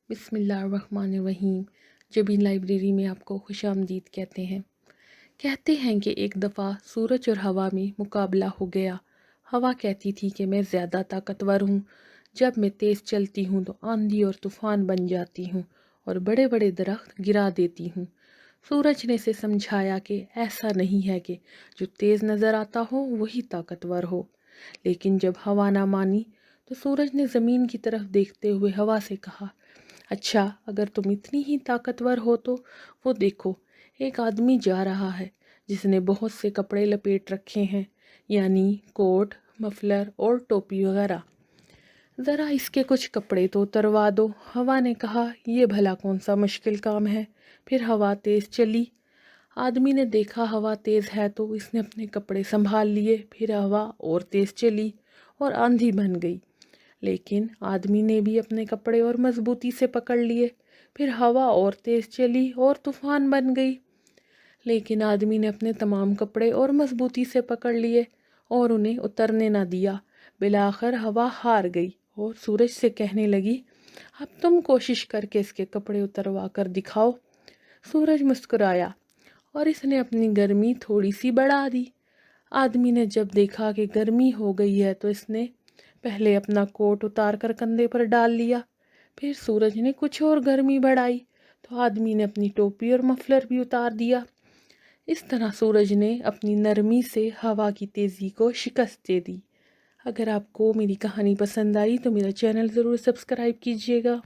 बिस्मिल्लाहिर्रहमानिर्रहीम। जबीन लाइब्रेरी में आपको खुश आमदीद कहते हैं कि एक दफ़ा सूरज और हवा में मुकाबला हो गया। हवा कहती थी कि मैं ज़्यादा ताकतवर हूँ। जब मैं तेज़ चलती हूँ तो आंधी और तूफ़ान बन जाती हूँ और बड़े बड़े दरख्त गिरा देती हूँ। सूरज ने इसे समझाया कि ऐसा नहीं है कि जो तेज़ नज़र आता हो वही ताकतवर हो। लेकिन जब हवा ना मानी तो सूरज ने ज़मीन की तरफ देखते हुए हवा से कहा, अच्छा, अगर तुम इतनी ही ताकतवर हो तो वो देखो, एक आदमी जा रहा है जिसने बहुत से कपड़े लपेट रखे हैं, यानी कोट, मफलर और टोपी वगैरह। ज़रा इसके कुछ कपड़े तो उतरवा दो। हवा ने कहा, यह भला कौन सा मुश्किल काम है। फिर हवा तेज़ चली। आदमी ने देखा हवा तेज़ है तो इसने अपने कपड़े संभाल लिए। फिर हवा और तेज़ चली और आंधी बन गई। लेकिन आदमी ने भी अपने कपड़े और मजबूती से पकड़ लिए। फिर हवा और तेज़ चली और तूफान बन गई। लेकिन आदमी ने अपने तमाम कपड़े और मजबूती से पकड़ लिए और उन्हें उतरने ना दिया। बिलाखिर हवा हार गई और सूरज से कहने लगी, अब तुम कोशिश करके इसके कपड़े उतरवा कर दिखाओ। सूरज मुस्कुराया और इसने अपनी गर्मी थोड़ी सी बढ़ा दी। आदमी ने जब देखा कि गर्मी हो गई है तो इसने पहले अपना कोट उतार कर कंधे पर डाल लिया। फिर सूरज ने कुछ और गर्मी बढ़ाई तो आदमी ने अपनी टोपी और मफलर भी उतार दिया। इस तरह सूरज ने अपनी नरमी से हवा की तेज़ी को शिकस्त दे दी। अगर आपको मेरी कहानी पसंद आई तो मेरा चैनल ज़रूर सब्सक्राइब कीजिएगा।